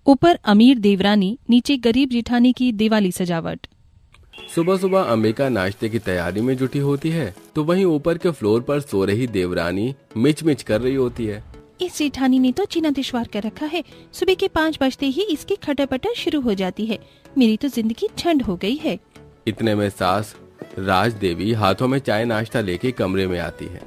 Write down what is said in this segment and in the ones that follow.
ऊपर अमीर देवरानी, नीचे गरीब जेठानी की दिवाली सजावट। सुबह सुबह अंबिका नाश्ते की तैयारी में जुटी होती है तो वहीं ऊपर के फ्लोर पर सो रही देवरानी मिच मिच कर रही होती है। इस जेठानी ने तो जीना दुश्वार कर रखा है। सुबह के 5 बजते ही इसकी खटपट शुरू हो जाती है। मेरी तो जिंदगी झंड हो गई है। इतने में सास राज देवी हाथों में चाय नाश्ता लेके कमरे में आती है।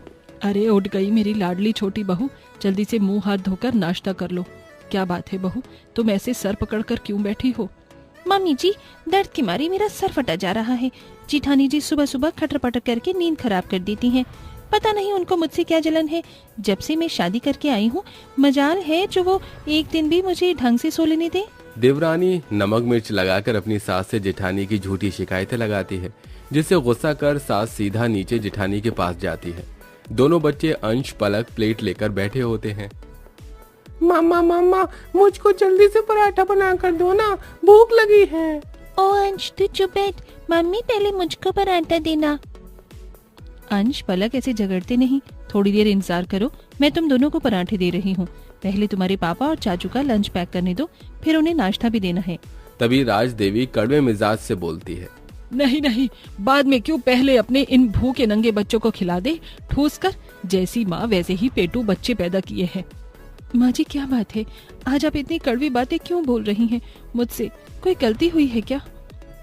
अरे उठ गई मेरी लाडली छोटी बहू, जल्दी से मुंह हाथ धोकर नाश्ता कर लो। क्या बात है बहू, तुम ऐसे सर पकड़कर क्यों बैठी हो? मम्मी जी, दर्द की मारी मेरा सर फटा जा रहा है। जेठानी जी सुबह सुबह खटर पटर करके नींद खराब कर देती हैं। पता नहीं उनको मुझसे क्या जलन है। जब से मैं शादी करके आई हूँ, मजाल है जो वो एक दिन भी मुझे ढंग से सो लेने दे। देवरानी नमक मिर्च लगाकर अपनी सास से जेठानी की झूठी शिकायतें लगाती है, जिससे गुस्सा कर सास सीधा नीचे जेठानी के पास जाती है। दोनों बच्चे अंश पलक प्लेट लेकर बैठे होते हैं। मामा मामा, मुझको जल्दी से पराठा बना कर दो ना, भूख लगी है। ओ अंश, तू चुप बैठ, मम्मी पहले मुझको पराठा देना। अंश पलक ऐसे झगड़ते नहीं, थोड़ी देर इंतजार करो, मैं तुम दोनों को पराठे दे रही हूँ। पहले तुम्हारे पापा और चाचू का लंच पैक करने दो, फिर उन्हें नाश्ता भी देना है। तभी राज देवी कड़वे मिजाज से बोलती है, नहीं नहीं, बाद में क्यों, पहले अपने इन भूखे नंगे बच्चों को खिला दे ठूस कर। जैसी माँ वैसे ही पेटू बच्चे पैदा किए हैं। माँ जी क्या बात है, आज आप इतनी कड़वी बातें क्यों बोल रही हैं? मुझसे कोई गलती हुई है क्या?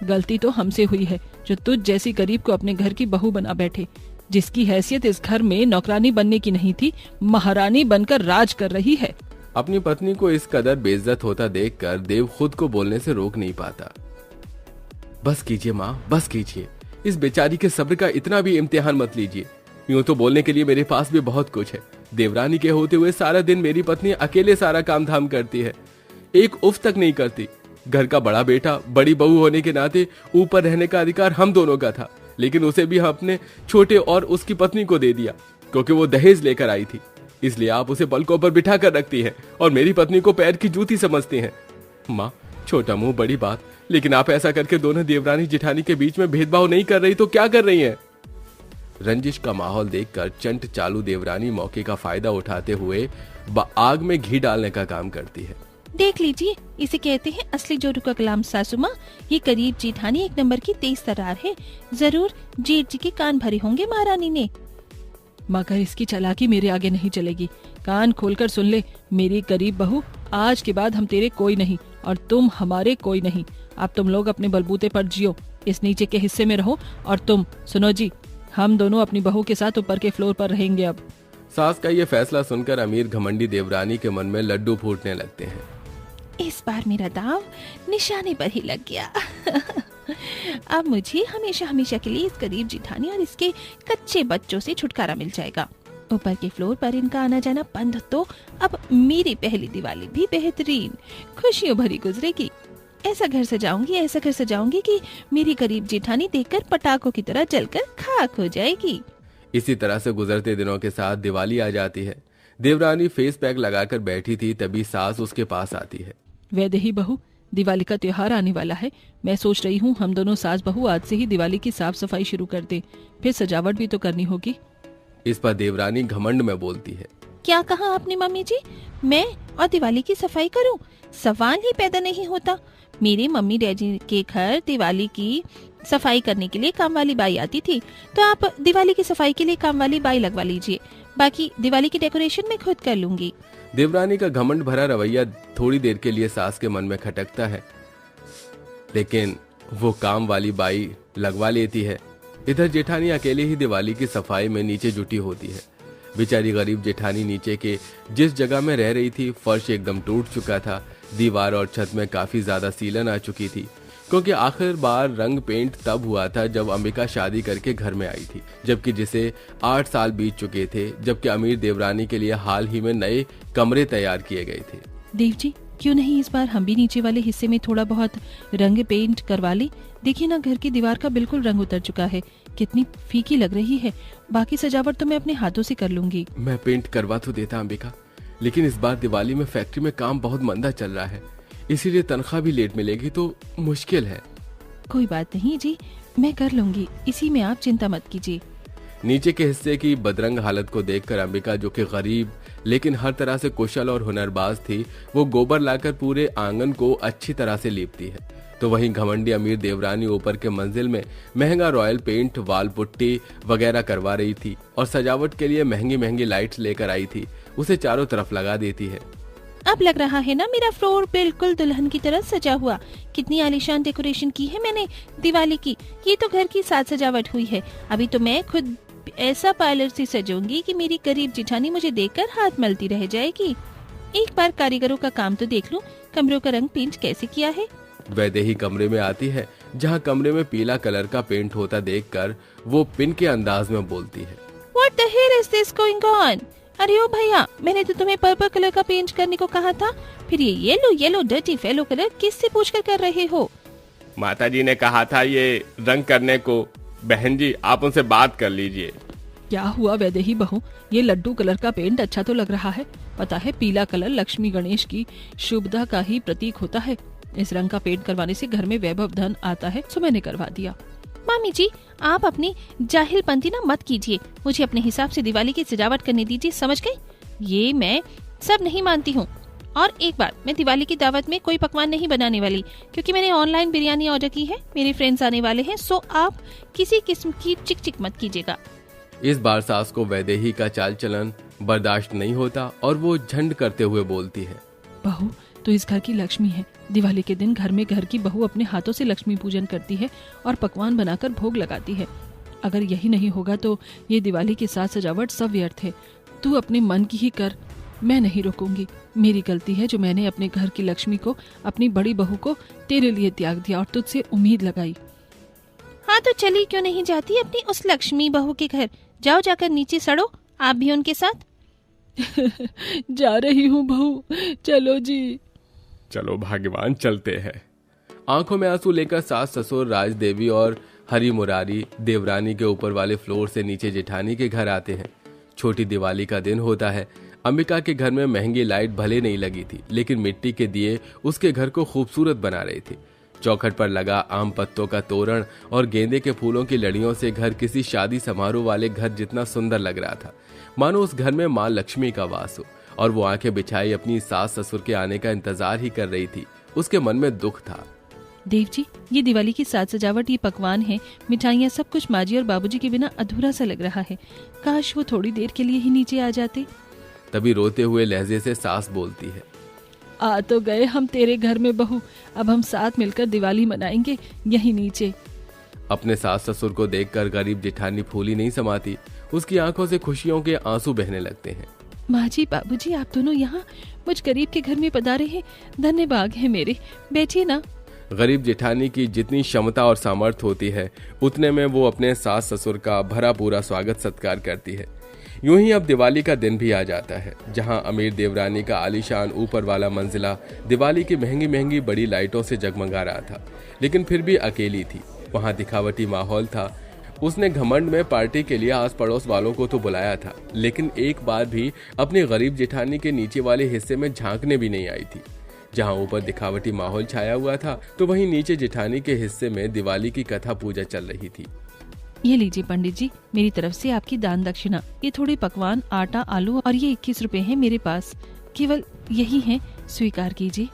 गलती तो हमसे हुई है, जो तुझ जैसी गरीब को अपने घर की बहू बना बैठे, जिसकी हैसियत इस घर में नौकरानी बनने की नहीं थी, महारानी बनकर राज कर रही है। अपनी पत्नी को इस कदर बेइज्जत होता देखकर देव खुद को बोलने से रोक नहीं पाता। बस कीजिए माँ, बस कीजिए, इस बेचारी के सब्र का इतना भी इम्तिहान मत लीजिए। यूं तो बोलने के लिए मेरे पास भी बहुत कुछ है। देवरानी के होते हुए सारा दिन मेरी पत्नी अकेले सारा काम धाम करती है, एक उफ तक नहीं करती। घर का बड़ा बेटा, बड़ी बहू होने के नाते ऊपर रहने का अधिकार हम दोनों का था, लेकिन उसे भी हम अपने छोटे और उसकी पत्नी को दे दिया, क्योंकि वो दहेज लेकर आई थी। इसलिए आप उसे पलकों पर बिठा कर रखती हैं और मेरी पत्नी को पैर की जूती समझती हैं। माँ, छोटा मुंह बड़ी बात, लेकिन आप ऐसा करके दोनों देवरानी जेठानी के बीच में भेदभाव नहीं कर रही तो क्या कर रही हैं? रंजिश का माहौल देखकर चंट चालू देवरानी मौके का फायदा उठाते हुए आग में घी डालने का काम करती है। देख लीजिए, इसे कहते हैं असली जोरू का कलाम सासू माँ। ये करीब जेठानी एक नंबर की तेज तर्रार है। जरूर जेठ जी के कान भरे होंगे महारानी ने। मगर इसकी चालाकी मेरे आगे नहीं चलेगी। कान खोलकर सुन ले मेरी गरीब बहू, आज के बाद हम तेरे कोई नहीं और तुम हमारे कोई नहीं। अब तुम लोग अपने बलबूते पर जियो, इस नीचे के हिस्से में रहो। और तुम सुनो जी, हम दोनों अपनी बहू के साथ ऊपर के फ्लोर पर रहेंगे। अब सास का ये फैसला सुनकर अमीर घमंडी देवरानी के मन में लड्डू फूटने लगते हैं। इस बार मेरा दाव निशाने पर ही लग गया। अब मुझे हमेशा हमेशा के लिए इस गरीब जेठानी और इसके कच्चे बच्चों से छुटकारा मिल जाएगा। ऊपर के फ्लोर पर इनका आना जाना बंद, तो अब मेरी पहली दिवाली भी बेहतरीन खुशियों भरी गुजरेगी। ऐसा घर सजाऊंगी कि मेरी गरीब जेठानी देखकर पटाखों की तरह जलकर खाक हो जाएगी। इसी तरह से गुजरते दिनों के साथ दिवाली आ जाती है। देवरानी फेस पैक लगाकर बैठी थी, तभी सास उसके पास आती है। वैदेही बहू, दिवाली का त्योहार आने वाला है। मैं सोच रही हूँ हम दोनों सास बहू आज से ही दिवाली की साफ सफाई शुरू कर दें, फिर सजावट भी तो करनी होगी। इस पर देवरानी घमंड में बोलती है, क्या कहा आपने मम्मी जी? मैं और दिवाली की सफाई करूं? सवाल ही पैदा नहीं होता। मेरे मम्मी डैडी के घर दिवाली की सफाई करने के लिए काम वाली बाई आती थी, तो आप दिवाली की सफाई के लिए काम वाली बाई लगवा लीजिए। बाकी दिवाली की डेकोरेशन मैं खुद कर लूंगी। देवरानी का घमंड भरा रवैया थोड़ी देर के लिए सास के मन में खटकता है, लेकिन वो काम वाली बाई लगवा लेती है। इधर जेठानी अकेले ही दिवाली की सफाई में नीचे जुटी होती है। बेचारी गरीब जेठानी नीचे के जिस जगह में रह रही थी, फर्श एकदम टूट चुका था। दीवार और छत में काफी ज्यादा सीलन आ चुकी थी, क्योंकि आखिर बार रंग पेंट तब हुआ था जब अंबिका शादी करके घर में आई थी, जबकि जिसे 8 साल बीत चुके थे, जबकि अमीर देवरानी के लिए हाल ही में नए कमरे तैयार किए गए थे। देव जी, क्यों नहीं इस बार हम भी नीचे वाले हिस्से में थोड़ा बहुत रंग पेंट करवा ले? देखिए ना, घर की दीवार का बिल्कुल रंग उतर चुका है, कितनी फीकी लग रही है। बाकी सजावट तो मैं अपने हाथों से कर लूंगी। मैं पेंट करवा तो देता अंबिका, लेकिन इस बार दिवाली में फैक्ट्री में काम बहुत मंदा चल रहा है, इसीलिए तनख्वाह भी लेट मिलेगी तो मुश्किल है। कोई बात नहीं जी, मैं कर लूंगी, इसी में आप चिंता मत कीजिए। नीचे के हिस्से की बदरंग हालत को देखकर अंबिका, जो कि गरीब लेकिन हर तरह से कुशल और हुनरबाज थी। वो गोबर लाकर पूरे आंगन को अच्छी तरह से लीपती है। तो वहीं घमंडी अमीर देवरानी ऊपर के मंजिल में महंगा रॉयल पेंट, वाल पुट्टी वगैरह करवा रही थी और सजावट के लिए महंगी महंगी लाइट्स लेकर आई थी। उसे चारों तरफ लगा देती है। अब लग रहा है ना मेरा फ्लोर बिल्कुल दुल्हन की तरह सजा हुआ। कितनी आलीशान डेकोरेशन की है मैंने दिवाली की। ये तो घर की साज सजावट हुई है। अभी तो मैं खुद ऐसा पार्लर से सजूंगी कि मेरी गरीब जिठानी मुझे देखकर हाथ मलती रह जाएगी। एक बार कारीगरों का काम तो देख लूं, कमरों का रंग पेंट कैसे किया है। वैदेही कमरे में आती है जहाँ कमरे में पीला कलर का पेंट होता देखकर वो पिन के अंदाज में बोलती है, What the hell is this going on? अरे ओ भैया, मैंने तो तुम्हें पर्पल कलर का पेंट करने को कहा था, फिर ये yellow yellow dirty fellow colour किससे पूछकर कर रहे हो? माताजी ने कहा था ये रंग करने को। बहन जी, आप उनसे बात कर लीजिए। क्या हुआ वैदेही बहू, ये लड्डू कलर का पेंट अच्छा तो लग रहा है। पता है पीला कलर लक्ष्मी गणेश की शुभदा का ही प्रतीक होता है। इस रंग का पेंट करवाने से घर में वैभव धन आता है, सो मैंने करवा दिया। मामी जी, आप अपनी जाहिलपंती ना मत कीजिए। मुझे अपने हिसाब से दिवाली की सजावट करने दीजिए, समझ गए? ये मैं सब नहीं मानती हूँ। और एक बार, मैं दिवाली की दावत में कोई पकवान नहीं बनाने वाली, क्योंकि मैंने ऑनलाइन बिरयानी ऑर्डर की है। मेरे फ्रेंड्स आने वाले हैं, सो आप किसी किस्म की चिक चिक मत कीजिएगा। इस बार सास को वैदेही का चाल चलन बर्दाश्त नहीं होता और वो झंड करते हुए बोलती है, बहू तो इस घर की लक्ष्मी है। दिवाली के दिन घर में घर की बहू अपने हाथों से लक्ष्मी पूजन करती है और पकवान बनाकर भोग लगाती है। अगर यही नहीं होगा तो ये दिवाली की साज सजावट सब व्यर्थ है। तू अपने मन की ही कर, मैं नहीं रोकूंगी। मेरी गलती है जो मैंने अपने घर की लक्ष्मी को, अपनी बड़ी बहू को तेरे लिए त्याग दिया और तुझसे उम्मीद लगाई। हाँ तो चली क्यों नहीं जाती अपनी उस लक्ष्मी बहू के घर? जाओ, जाकर नीचे सड़ो, आप भी उनके साथ। जा रही हूँ बहू, चलो जी। चलो भाग्यवान, चलते हैं। आंखों में आंसू लेकर सास ससुर राजदेवी और हरी मुरारी देवरानी के ऊपर वाले फ्लोर से नीचे जेठानी के घर आते हैं। छोटी दिवाली का दिन होता है। अंबिका के घर में महंगी लाइट भले नहीं लगी थी, लेकिन मिट्टी के दिए उसके घर को खूबसूरत बना रही थी। चौखट पर लगा आम पत्तों का तोरण और गेंदे के फूलों की लड़ियों से घर किसी शादी समारोह वाले घर जितना सुंदर लग रहा था, मानो उस घर में माँ लक्ष्मी का वास हो। और वो आंखें बिछाई अपनी सास ससुर के आने का इंतजार ही कर रही थी। उसके मन में दुख था। देव जी, ये दिवाली की साज सजावट, ये पकवान है, मिठाइयाँ, सब कुछ माँ जी और बाबूजी के बिना अधूरा सा लग रहा है। काश वो थोड़ी देर के लिए ही नीचे आ जाते। तभी रोते हुए लहजे से सास बोलती है, आ तो गए हम तेरे घर में बहू, अब हम साथ मिलकर दिवाली मनाएंगे यही नीचे। अपने सास ससुर को देखकर गरीब जेठानी फूली नहीं समाती। उसकी आंखों से खुशियों के आंसू बहने लगते हैं। माँ जी, बाबूजी, आप दोनों यहाँ मुझ गरीब के घर में पधारे हैं। धन्य भाग है मेरे, बैठिए ना। गरीब जेठानी की जितनी क्षमता और सामर्थ्य होती है, उतने में वो अपने सास ससुर का भरा पूरा स्वागत सत्कार करती है। यूं ही अब दिवाली का दिन भी आ जाता है, जहां अमीर देवरानी का आलीशान ऊपर वाला मंजिला दिवाली की महंगी महंगी बड़ी लाइटों से जगमगा रहा था, लेकिन फिर भी अकेली थी। वहां दिखावटी माहौल था। उसने घमंड में पार्टी के लिए आस पड़ोस वालों को तो बुलाया था, लेकिन एक बार भी अपनी गरीब जेठानी के नीचे वाले हिस्से में झांकने भी नहीं आई थी। जहां ऊपर दिखावटी माहौल छाया हुआ था, तो वहीं नीचे जेठानी के हिस्से में दिवाली की कथा पूजा चल रही थी। ये लीजिए पंडित जी, मेरी तरफ से आपकी दान दक्षिणा। ये थोड़े पकवान, आटा, आलू और ये 21 रुपए हैं मेरे पास। केवल यही हैं, स्वीकार कीजिए।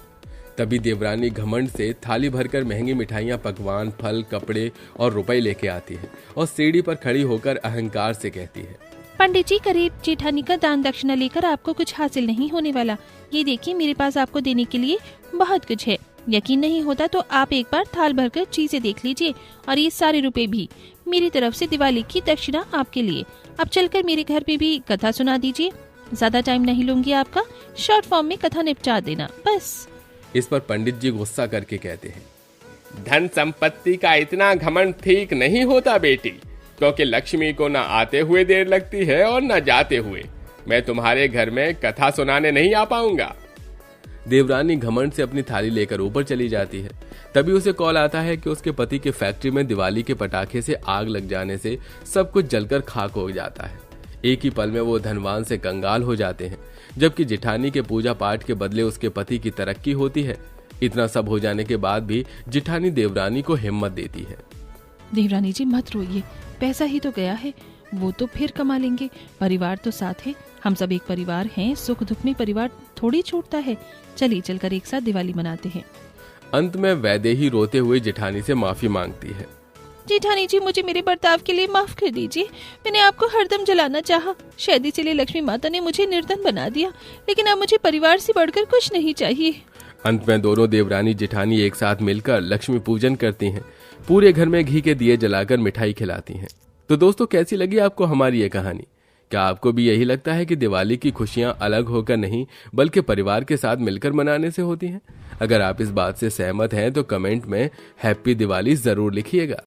तभी देवरानी घमंड से थाली भरकर महंगी मिठाइयाँ, पकवान, फल, कपड़े और रुपए लेके आती है और सीढ़ी पर खड़ी होकर अहंकार से कहती है, पंडित जी, गरीब जेठानी का दान दक्षिणा लेकर आपको कुछ हासिल नहीं होने वाला। ये देखिए, मेरे पास आपको देने के लिए बहुत कुछ है। यकीन नहीं होता तो आप एक बार थाल भरकर चीजें देख लीजिए, और ये सारे रुपए भी मेरी तरफ से दिवाली की दक्षिणा आपके लिए। अब चलकर मेरे घर पे भी कथा सुना दीजिए। ज्यादा टाइम नहीं लूंगी आपका, शॉर्ट फॉर्म में कथा निपटा देना बस। इस पर पंडित जी गुस्सा करके कहते हैं, धन संपत्ति का इतना घमंड ठीक नहीं होता बेटी, क्योंकि लक्ष्मी को न आते हुए देर लगती है और न जाते हुए। मैं तुम्हारे घर में कथा सुनाने नहीं आ पाऊंगा। देवरानी घमंड से अपनी थाली लेकर ऊपर चली जाती है। तभी उसे कॉल आता है कि उसके पति की फैक्ट्री में दिवाली के पटाखे से आग लग जाने से सब कुछ जलकर खाक हो जाता है। एक ही पल में वो धनवान से कंगाल हो जाते हैं, जबकि जेठानी के पूजा पाठ के बदले उसके पति की तरक्की होती है। इतना सब हो जाने के बाद भी जेठानी देवरानी को हिम्मत देती है। देवरानी जी, मत रोइए, पैसा ही तो गया है, वो तो फिर कमा लेंगे। परिवार तो साथ है, हम सब एक परिवार हैं, सुख दुख में परिवार थोड़ी छूटता है। चलिए चलकर एक साथ दिवाली मनाते हैं। अंत में वैदेही रोते हुए जेठानी से माफी मांगती है। जेठानी जी, मुझे मेरे बर्ताव के लिए माफ कर दीजिए। मैंने आपको हरदम जलाना चाहा, शायद इसीलिए लक्ष्मी माता ने मुझे निर्धन बना दिया, लेकिन अब मुझे परिवार से बढ़कर कुछ नहीं चाहिए। अंत में दोनों देवरानी जेठानी एक साथ मिलकर लक्ष्मी पूजन करती हैं। पूरे घर में घी के दिए जलाकर मिठाई खिलाती हैं। तो दोस्तों, कैसी लगी आपको हमारी ये कहानी? क्या आपको भी यही लगता है कि दिवाली की खुशियां अलग होकर नहीं बल्कि परिवार के साथ मिलकर मनाने से होती हैं? अगर आप इस बात से सहमत हैं तो कमेंट में हैप्पी दिवाली जरूर लिखिएगा।